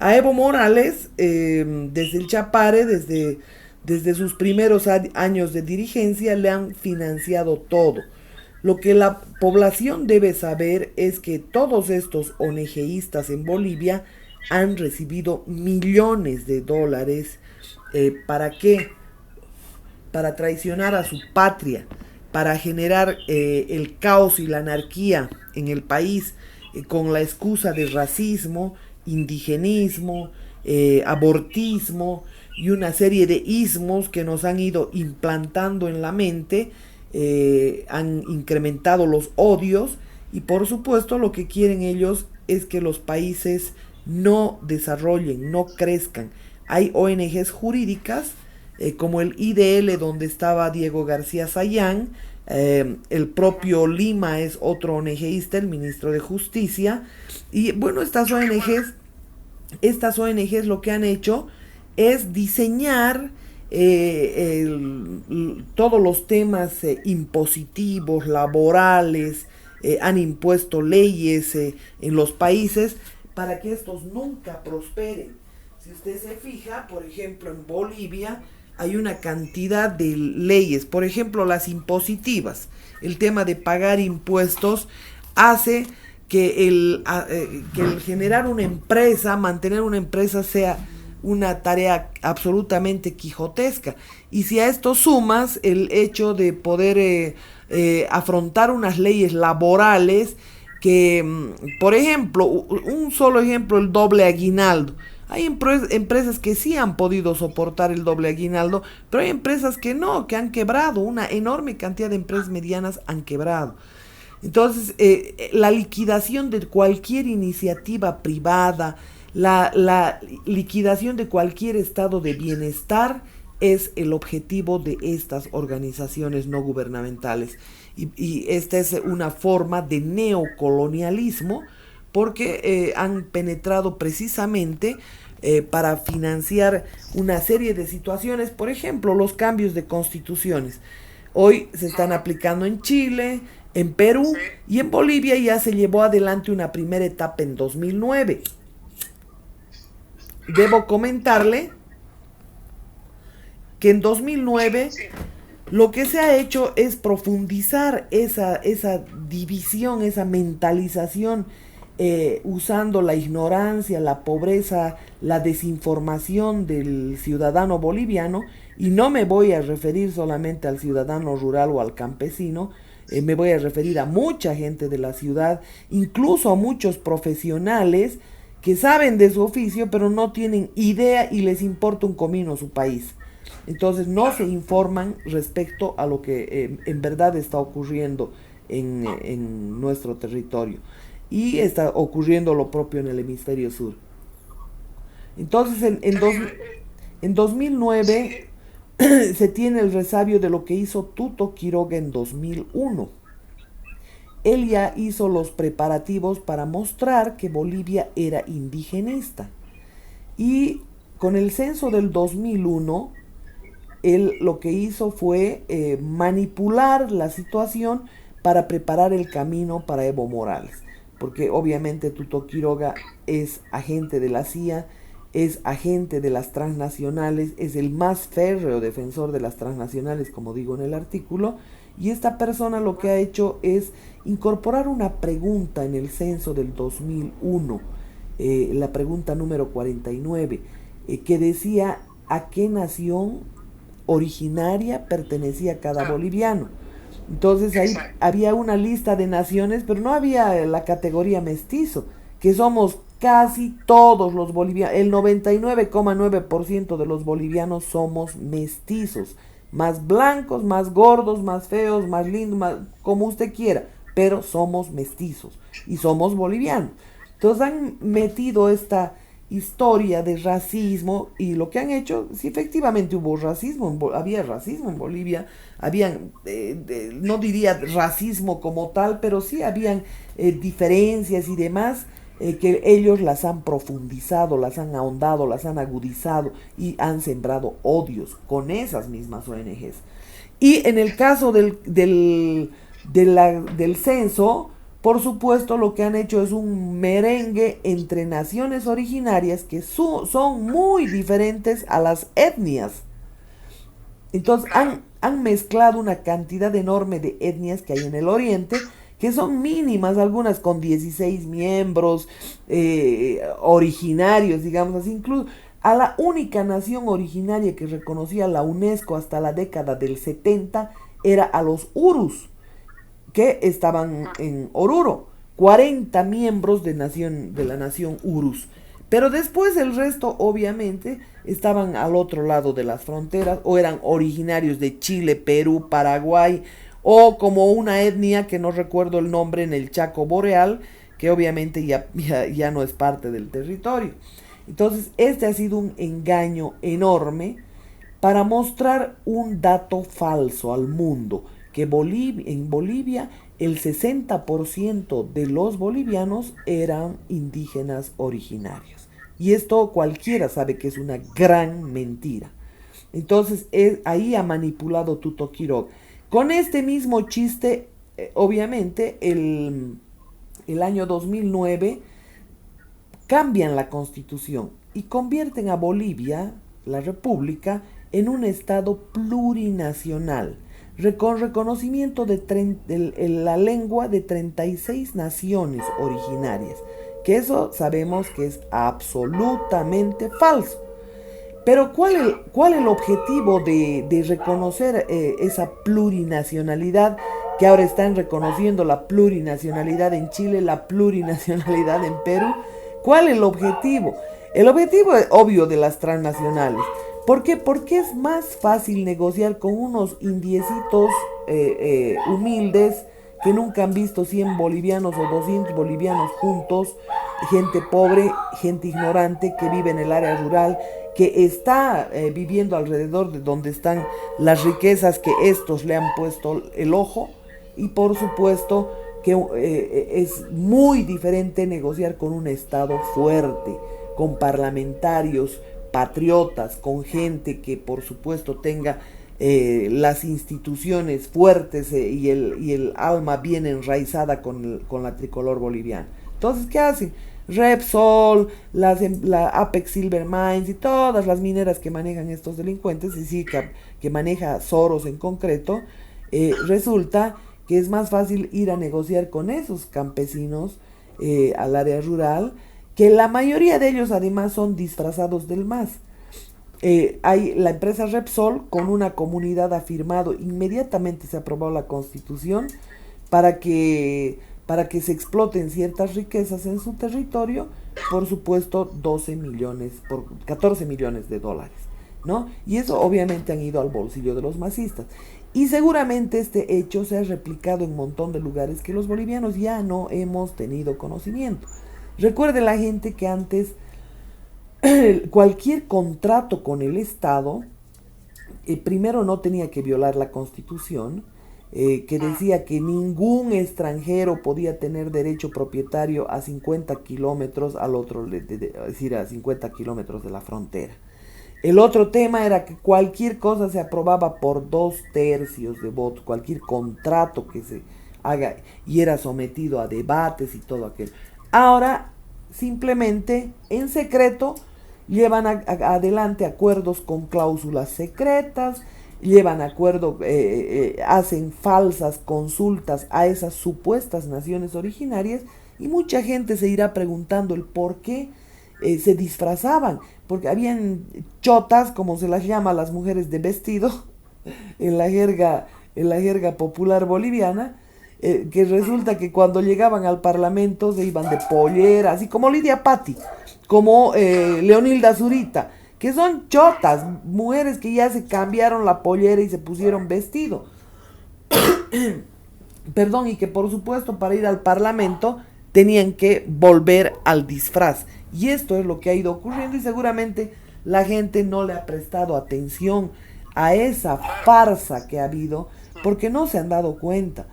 A Evo Morales, desde el Chapare, desde sus primeros años de dirigencia, le han financiado todo. Lo que la población debe saber es que todos estos ONGistas en Bolivia han recibido millones de dólares. ¿Para qué? Para traicionar a su patria, para generar el caos y la anarquía en el país con la excusa de racismo, indigenismo, abortismo y una serie de ismos que nos han ido implantando en la mente, han incrementado los odios y por supuesto lo que quieren ellos es que los países no desarrollen, no crezcan. Hay ONGs jurídicas como el IDL donde estaba Diego García Sayán, el propio Lima es otro ONGista, el ministro de Justicia, y bueno, estas ONGs lo que han hecho es diseñar todos los temas impositivos, laborales, han impuesto leyes en los países para que estos nunca prosperen. Si usted se fija, por ejemplo, en Bolivia hay una cantidad de leyes, por ejemplo, las impositivas. El tema de pagar impuestos hace que el generar una empresa, mantener una empresa sea una tarea absolutamente quijotesca. Y si a esto sumas el hecho de poder afrontar unas leyes laborales que, por ejemplo, un solo ejemplo, el doble aguinaldo. Hay empresas que sí han podido soportar el doble aguinaldo, pero hay empresas que no, que han quebrado. Una enorme cantidad de empresas medianas han quebrado. Entonces, la liquidación de cualquier iniciativa privada, la liquidación de cualquier estado de bienestar es el objetivo de estas organizaciones no gubernamentales. Y esta es una forma de neocolonialismo porque han penetrado precisamente para financiar una serie de situaciones, por ejemplo, los cambios de constituciones. Hoy se están aplicando en Chile, en Perú y en Bolivia ya se llevó adelante una primera etapa en 2009. Debo comentarle que en 2009 lo que se ha hecho es profundizar esa división, esa mentalización, usando la ignorancia, la pobreza, la desinformación del ciudadano boliviano, y no me voy a referir solamente al ciudadano rural o al campesino, me voy a referir a mucha gente de la ciudad, incluso a muchos profesionales que saben de su oficio, pero no tienen idea y les importa un comino su país. Entonces no se informan respecto a lo que en verdad está ocurriendo en nuestro territorio. Y está ocurriendo lo propio en el hemisferio sur. Entonces en 2009 se tiene el resabio de lo que hizo Tuto Quiroga en 2001. Él ya hizo los preparativos para mostrar que Bolivia era indigenista. Y con el censo del 2001, él lo que hizo fue manipular la situación para preparar el camino para Evo Morales. Porque obviamente Tuto Quiroga es agente de la CIA, es agente de las transnacionales, es el más férreo defensor de las transnacionales, como digo en el artículo, y esta persona lo que ha hecho es incorporar una pregunta en el censo del 2001, la pregunta número 49, que decía a qué nación originaria pertenecía cada boliviano. Entonces ahí había una lista de naciones, pero no había la categoría mestizo, que somos casi todos los bolivianos, el 99,9% de los bolivianos somos mestizos, más blancos, más gordos, más feos, más lindos, más, como usted quiera, pero somos mestizos y somos bolivianos. Entonces han metido esta historia de racismo y lo que han hecho, sí, efectivamente hubo racismo, había racismo en Bolivia, habían, no diría racismo como tal, pero sí habían diferencias y demás, que ellos las han profundizado, las han ahondado, las han agudizado y han sembrado odios con esas mismas ONGs. Y en el caso del censo, por supuesto lo que han hecho es un merengue entre naciones originarias que son muy diferentes a las etnias. Entonces han mezclado una cantidad enorme de etnias que hay en el oriente, que son mínimas, algunas con 16 miembros originarios, digamos así. Incluso a la única nación originaria que reconocía la UNESCO hasta la década del 70 era a los Urus, que estaban en Oruro, 40 miembros de la nación Urus. Pero después el resto, obviamente, estaban al otro lado de las fronteras, o eran originarios de Chile, Perú, Paraguay, o como una etnia que no recuerdo el nombre en el Chaco Boreal, que obviamente ya no es parte del territorio. Entonces, este ha sido un engaño enorme para mostrar un dato falso al mundo, que en Bolivia el 60% de los bolivianos eran indígenas originarios. Y esto cualquiera sabe que es una gran mentira. Entonces ahí ha manipulado Tuto Quiroga. Con este mismo chiste, obviamente, el año 2009 cambian la constitución y convierten a Bolivia, la república, en un estado plurinacional, con reconocimiento de la lengua de 36 naciones originarias, que eso sabemos que es absolutamente falso. Pero ¿cuál el objetivo de reconocer esa plurinacionalidad, que ahora están reconociendo la plurinacionalidad en Chile, la plurinacionalidad en Perú? ¿Cuál es el objetivo? El objetivo es obvio de las transnacionales. ¿Por qué? Porque es más fácil negociar con unos indiecitos humildes que nunca han visto 100 bolivianos o 200 bolivianos juntos, gente pobre, gente ignorante que vive en el área rural, que está viviendo alrededor de donde están las riquezas que estos le han puesto el ojo, y por supuesto que es muy diferente negociar con un Estado fuerte, con parlamentarios patriotas, con gente que por supuesto tenga las instituciones fuertes y el alma bien enraizada con la tricolor boliviana. Entonces, ¿qué hacen? Repsol, la Apex Silver Mines y todas las mineras que manejan estos delincuentes, es decir, que maneja Soros en concreto, resulta que es más fácil ir a negociar con esos campesinos al área rural, que la mayoría de ellos además son disfrazados del MAS. Hay la empresa Repsol con una comunidad ha firmado, inmediatamente se aprobó la constitución para que se exploten ciertas riquezas en su territorio, por supuesto 14 millones de dólares, ¿no? Y eso obviamente han ido al bolsillo de los masistas. Y seguramente este hecho se ha replicado en un montón de lugares que los bolivianos ya no hemos tenido conocimiento. Recuerde la gente que antes cualquier contrato con el Estado, primero no tenía que violar la Constitución, que decía que ningún extranjero podía tener derecho propietario a 50 kilómetros al otro, es decir, a 50 kilómetros de la frontera. El otro tema era que cualquier cosa se aprobaba por 2/3 de votos, cualquier contrato que se haga, y era sometido a debates y todo aquello. Ahora, simplemente, en secreto, llevan adelante acuerdos con cláusulas secretas, hacen falsas consultas a esas supuestas naciones originarias, y mucha gente se irá preguntando el por qué se disfrazaban, porque habían chotas, como se las llama a las mujeres de vestido, en la jerga popular boliviana, que resulta que cuando llegaban al parlamento se iban de pollera, así como Lidia Patti, como Leonilda Zurita, que son chotas, mujeres que ya se cambiaron la pollera y se pusieron vestido. Perdón, y que por supuesto para ir al parlamento tenían que volver al disfraz. Y esto es lo que ha ido ocurriendo, y seguramente la gente no le ha prestado atención a esa farsa que ha habido, porque no se han dado cuenta.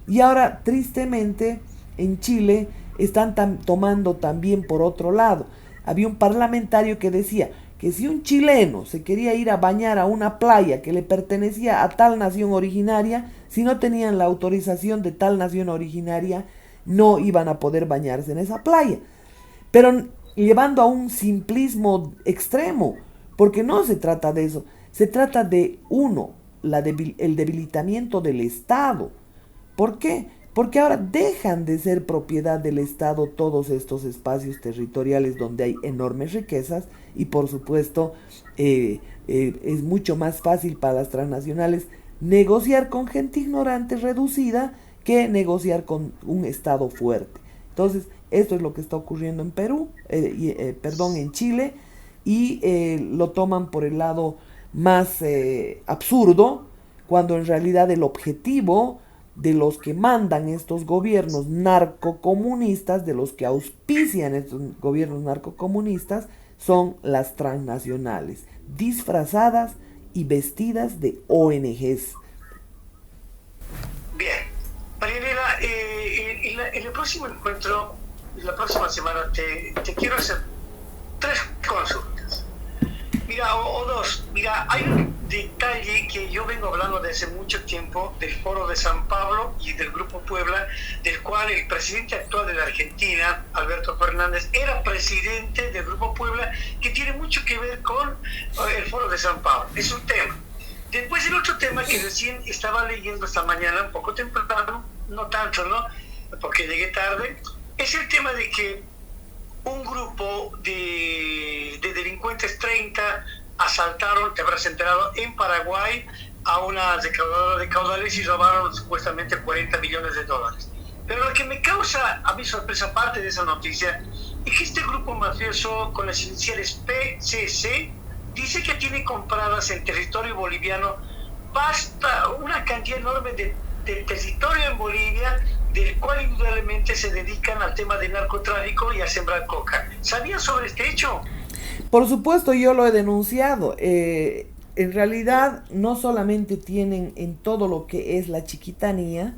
Y ahora, tristemente, en Chile están tomando también por otro lado. Había un parlamentario que decía que si un chileno se quería ir a bañar a una playa que le pertenecía a tal nación originaria, si no tenían la autorización de tal nación originaria, no iban a poder bañarse en esa playa. Pero llevando a un simplismo extremo, porque no se trata de eso, se trata de uno, el debilitamiento del Estado. ¿Por qué? Porque ahora dejan de ser propiedad del Estado todos estos espacios territoriales donde hay enormes riquezas y por supuesto es mucho más fácil para las transnacionales negociar con gente ignorante reducida que negociar con un Estado fuerte. Entonces, esto es lo que está ocurriendo en Perú, en Chile, y lo toman por el lado más absurdo, cuando en realidad el objetivo de los que mandan estos gobiernos narcocomunistas, de los que auspician estos gobiernos narcocomunistas, son las transnacionales, disfrazadas y vestidas de ONGs. Bien, Marianela, en el próximo encuentro, la próxima semana, te quiero hacer 3 consultas. Mira, o 2. Mira, hay un detalle que yo vengo hablando desde mucho tiempo del Foro de San Pablo y del Grupo Puebla, del cual el presidente actual de la Argentina, Alberto Fernández, era presidente del Grupo Puebla, que tiene mucho que ver con el Foro de San Pablo. Es un tema. Después el otro tema que recién estaba leyendo esta mañana, un poco temprano, no tanto, ¿no? Porque llegué tarde, es el tema de que un grupo de delincuentes 30 asaltaron, te habrás enterado, en Paraguay a una recaudadora de caudales y robaron supuestamente $40 millones. Pero lo que me causa a mí sorpresa, aparte de esa noticia, es que este grupo mafioso con las iniciales PCC dice que tiene compradas en territorio boliviano una cantidad enorme de territorio en Bolivia, del cual indudablemente se dedican al tema de narcotráfico y a sembrar coca. ¿Sabías sobre este hecho? Por supuesto, yo lo he denunciado. En realidad, no solamente tienen en todo lo que es la Chiquitanía,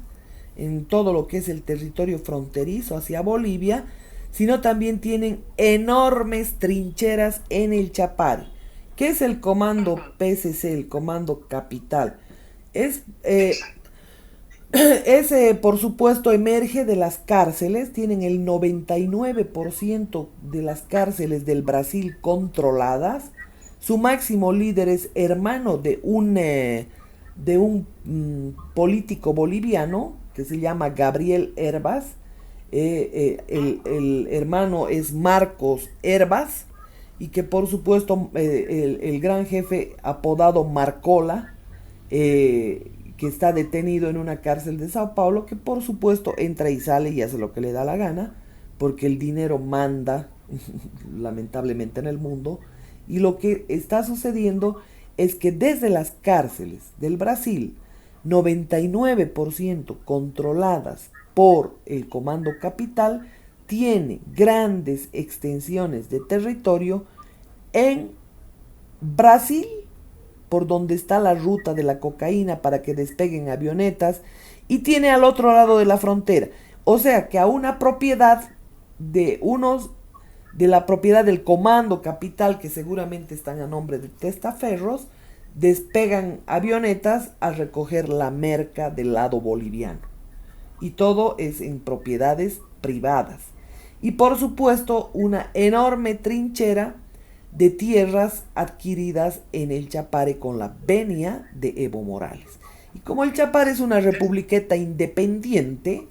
en todo lo que es el territorio fronterizo hacia Bolivia, sino también tienen enormes trincheras en el Chapare. ¿Qué es el comando PCC, el comando capital? Por supuesto, emerge de las cárceles. Tienen el 99% de las cárceles del Brasil controladas. Su máximo líder es hermano de un político boliviano que se llama Gabriel Herbas. El hermano es Marcos Herbas, y que por supuesto el gran jefe apodado Marcola, que está detenido en una cárcel de Sao Paulo, que por supuesto entra y sale y hace lo que le da la gana, porque el dinero manda lamentablemente en el mundo. Y lo que está sucediendo es que desde las cárceles del Brasil, 99% controladas por el Comando Capital, tiene grandes extensiones de territorio en Brasil, por donde está la ruta de la cocaína para que despeguen avionetas, y tiene al otro lado de la frontera. O sea que a una propiedad de la propiedad del Comando Capital, que seguramente están a nombre de testaferros, despegan avionetas a recoger la merca del lado boliviano. Y todo es en propiedades privadas. Y por supuesto una enorme trinchera de tierras adquiridas en el Chapare con la venia de Evo Morales. Y como el Chapare es una republiqueta independiente,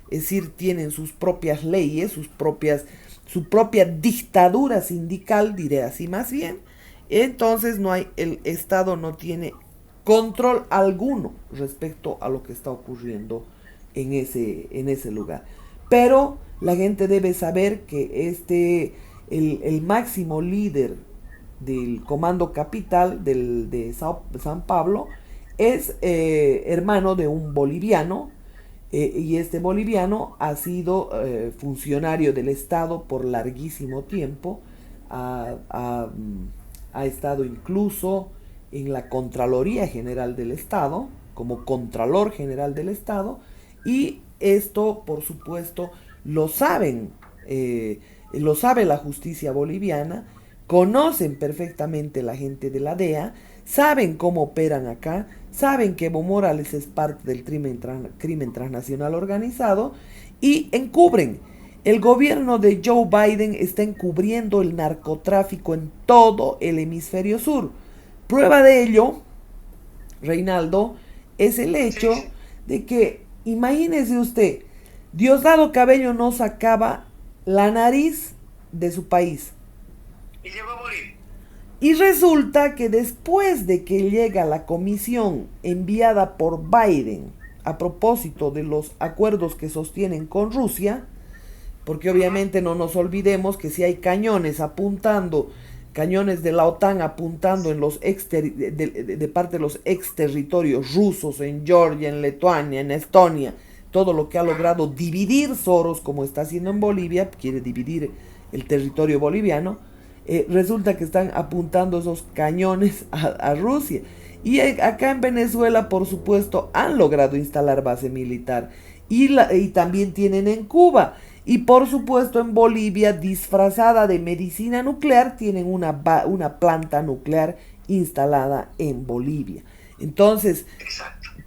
es decir, tienen sus propias leyes, su propia dictadura sindical, diré así más bien, entonces el Estado no tiene control alguno respecto a lo que está ocurriendo en ese lugar. Pero la gente debe saber que el máximo líder del Comando Capital de San Pablo es hermano de un boliviano, y este boliviano ha sido funcionario del Estado por larguísimo tiempo, ha estado incluso en la Contraloría General del Estado, como Contralor General del Estado, y esto, por supuesto, lo sabe la justicia boliviana, conocen perfectamente la gente de la DEA, saben cómo operan acá, saben que Evo Morales es parte del crimen transnacional organizado y encubren. El gobierno de Joe Biden está encubriendo el narcotráfico en todo el hemisferio sur. Prueba de ello, Reinaldo, es el hecho de que, imagínese usted, Diosdado Cabello no sacaba la nariz de su país. Y llegó a morir. Y resulta que después de que llega la comisión enviada por Biden a propósito de los acuerdos que sostienen con Rusia, porque obviamente no nos olvidemos que si hay cañones apuntando, cañones de la OTAN apuntando en los de parte de los exterritorios rusos, en Georgia, en Letonia, en Estonia, todo lo que ha logrado dividir Soros, como está haciendo en Bolivia, quiere dividir el territorio boliviano, resulta que están apuntando esos cañones a Rusia. Y acá en Venezuela, por supuesto, han logrado instalar base militar. Y también tienen en Cuba. Y por supuesto en Bolivia, disfrazada de medicina nuclear, tienen una planta nuclear instalada en Bolivia. Entonces,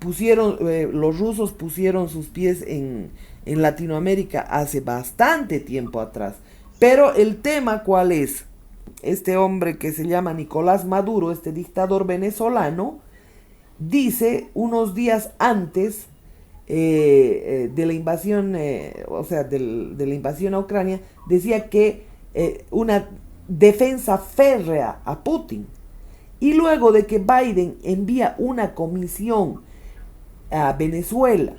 los rusos pusieron sus pies en Latinoamérica hace bastante tiempo atrás. Pero el tema, ¿cuál es? Este hombre que se llama Nicolás Maduro, este dictador venezolano, dice unos días antes de la invasión, de la invasión a Ucrania, decía que una defensa férrea a Putin. Y luego de que Biden envía una comisión a Venezuela,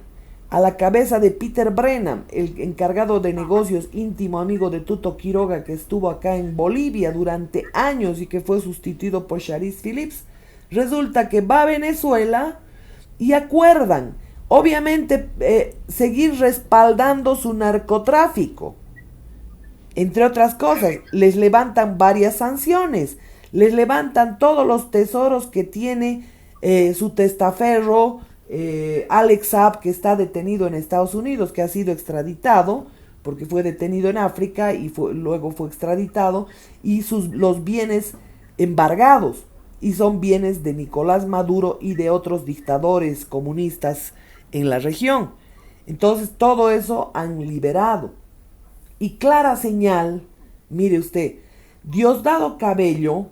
a la cabeza de Peter Brennan, el encargado de negocios, íntimo amigo de Tuto Quiroga, que estuvo acá en Bolivia durante años y que fue sustituido por Charis Phillips, resulta que va a Venezuela y acuerdan, obviamente, seguir respaldando su narcotráfico. Entre otras cosas, les levantan varias sanciones, les levantan todos los tesoros que tiene su testaferro, Alex Saab, que está detenido en Estados Unidos, que ha sido extraditado, porque fue detenido en África y luego fue extraditado, y los bienes embargados, y son bienes de Nicolás Maduro y de otros dictadores comunistas en la región. Entonces todo eso han liberado. Y clara señal, mire usted, Diosdado Cabello,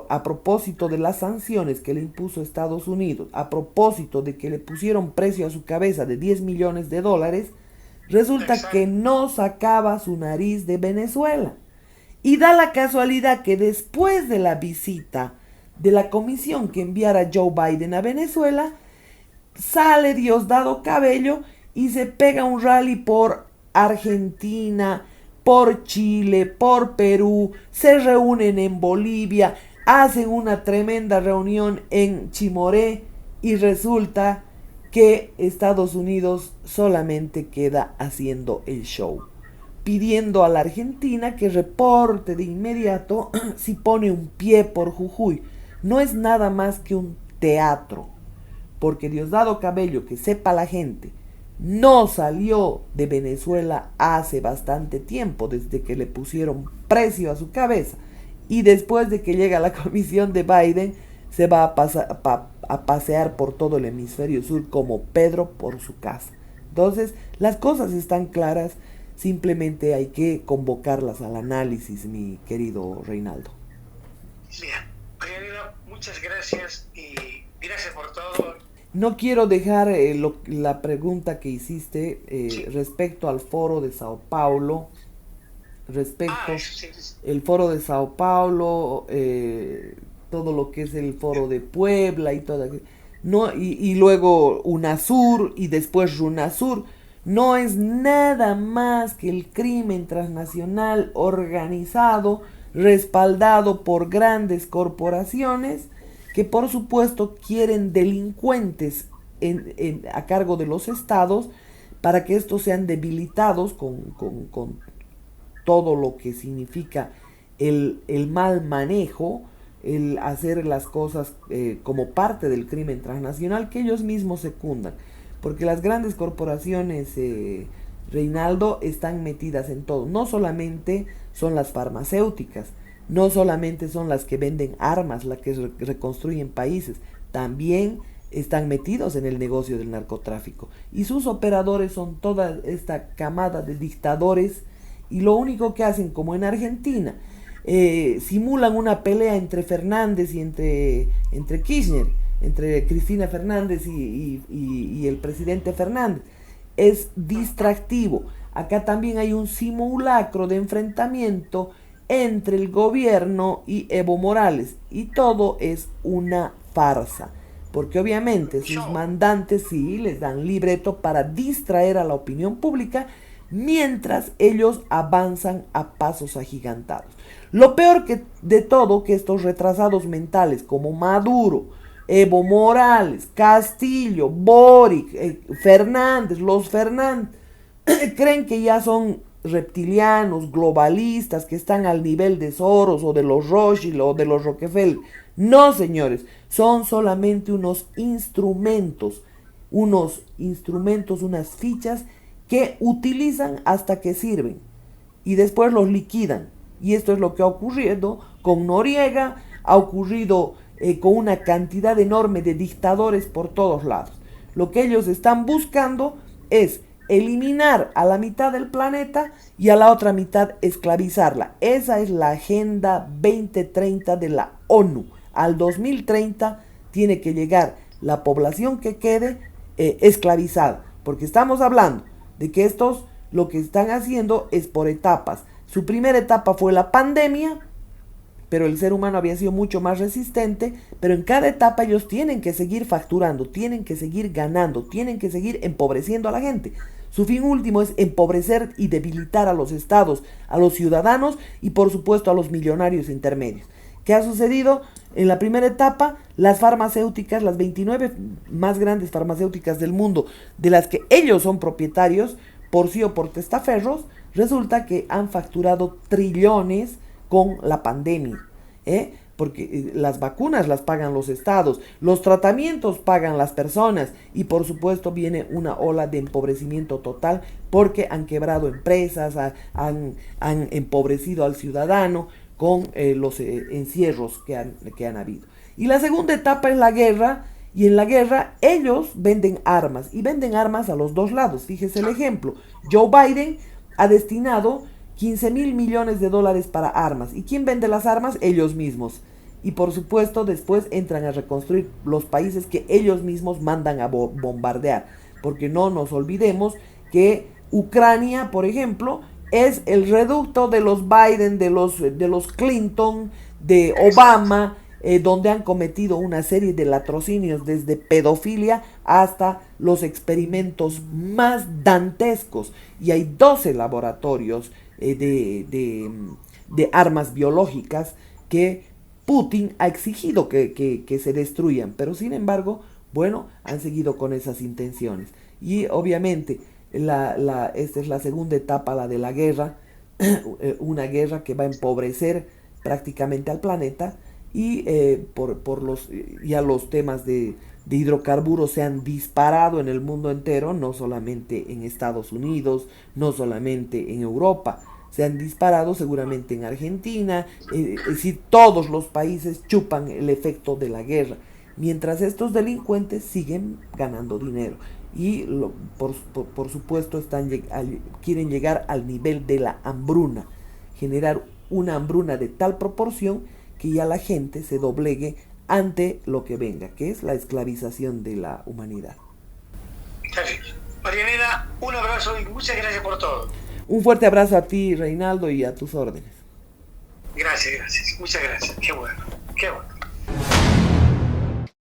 a propósito de las sanciones que le impuso Estados Unidos, a propósito de que le pusieron precio a su cabeza de $10 millones, resulta que no sacaba su nariz de Venezuela. Y da la casualidad que después de la visita de la comisión que enviara Joe Biden a Venezuela, sale Diosdado Cabello y se pega un rally por Argentina, por Chile, por Perú, se reúnen en Bolivia, hacen una tremenda reunión en Chimoré y resulta que Estados Unidos solamente queda haciendo el show, pidiendo a la Argentina que reporte de inmediato si pone un pie por Jujuy. No es nada más que un teatro, porque Diosdado Cabello, que sepa la gente, no salió de Venezuela hace bastante tiempo, desde que le pusieron precio a su cabeza. Y después de que llega la comisión de Biden, se va a pasear por todo el hemisferio sur como Pedro por su casa. Entonces, las cosas están claras, simplemente hay que convocarlas al análisis, mi querido Reinaldo. Bien, muchas gracias y gracias por todo. No quiero dejar la pregunta que hiciste respecto al foro de Sao Paulo. El foro de Sao Paulo, todo lo que es el foro de Puebla y todo, no, y luego UNASUR y después RUNASUR, no es nada más que el crimen transnacional organizado, respaldado por grandes corporaciones que por supuesto quieren delincuentes a cargo de los estados para que estos sean debilitados con todo lo que significa el mal manejo, el hacer las cosas como parte del crimen transnacional que ellos mismos secundan. Porque las grandes corporaciones, Reinaldo, están metidas en todo. No solamente son las farmacéuticas, no solamente son las que venden armas, las que reconstruyen países, también están metidos en el negocio del narcotráfico. Y sus operadores son toda esta camada de dictadores, y lo único que hacen, como en Argentina, simulan una pelea entre Fernández y entre Kirchner, entre Cristina Fernández y el presidente Fernández. Es distractivo. Acá también hay un simulacro de enfrentamiento entre el gobierno y Evo Morales, y todo es una farsa, porque obviamente sus mandantes sí les dan libreto para distraer a la opinión pública mientras ellos avanzan a pasos agigantados. Lo peor de todo, que estos retrasados mentales como Maduro, Evo Morales, Castillo, Boric, Fernández, los Fernández, creen que ya son reptilianos, globalistas, que están al nivel de Soros o de los Rothschild o de los Rockefeller. No, señores, son solamente unas fichas que utilizan hasta que sirven y después los liquidan. Y esto es lo que ha ocurrido con Noriega, ha ocurrido con una cantidad enorme de dictadores por todos lados. Lo que ellos están buscando es eliminar a la mitad del planeta y a la otra mitad esclavizarla. Esa es la Agenda 2030 de la ONU. Al 2030 tiene que llegar la población que quede esclavizada, porque estamos hablando de que estos lo que están haciendo es por etapas. Su primera etapa fue la pandemia, pero el ser humano había sido mucho más resistente, pero en cada etapa ellos tienen que seguir facturando, tienen que seguir ganando, tienen que seguir empobreciendo a la gente. Su fin último es empobrecer y debilitar a los estados, a los ciudadanos y por supuesto a los millonarios intermedios. ¿Qué ha sucedido? En la primera etapa, las farmacéuticas, las 29 más grandes farmacéuticas del mundo, de las que ellos son propietarios, por sí o por testaferros, resulta que han facturado trillones con la pandemia, porque las vacunas las pagan los estados, los tratamientos pagan las personas, y por supuesto viene una ola de empobrecimiento total porque han quebrado empresas, han empobrecido al ciudadano con los encierros que han habido. Y la segunda etapa es la guerra, y en la guerra ellos venden armas, y venden armas a los dos lados. Fíjese el ejemplo: Joe Biden ha destinado 15,000 millones de dólares para armas. ¿Y quién vende las armas? Ellos mismos. Y por supuesto después entran a reconstruir los países que ellos mismos mandan a bombardear. Porque no nos olvidemos que Ucrania, por ejemplo, es el reducto de los Biden, de los Clinton, de Obama, donde han cometido una serie de latrocinios, desde pedofilia hasta los experimentos más dantescos. Y hay 12 laboratorios de armas biológicas que Putin ha exigido que se destruyan, pero sin embargo, bueno, han seguido con esas intenciones. Y obviamente esta es la segunda etapa, la de la guerra, una guerra que va a empobrecer prácticamente al planeta, y ya los temas de hidrocarburos se han disparado en el mundo entero, no solamente en Estados Unidos, no solamente en Europa, se han disparado seguramente en Argentina, es decir, todos los países chupan el efecto de la guerra, mientras estos delincuentes siguen ganando dinero. Y por supuesto quieren llegar al nivel de la hambruna, generar una hambruna de tal proporción que ya la gente se doblegue ante lo que venga, que es la esclavización de la humanidad. Marianela, un abrazo y muchas gracias por todo. Un fuerte abrazo a ti, Reinaldo, y a tus órdenes. Gracias, muchas gracias. Qué bueno, qué bueno.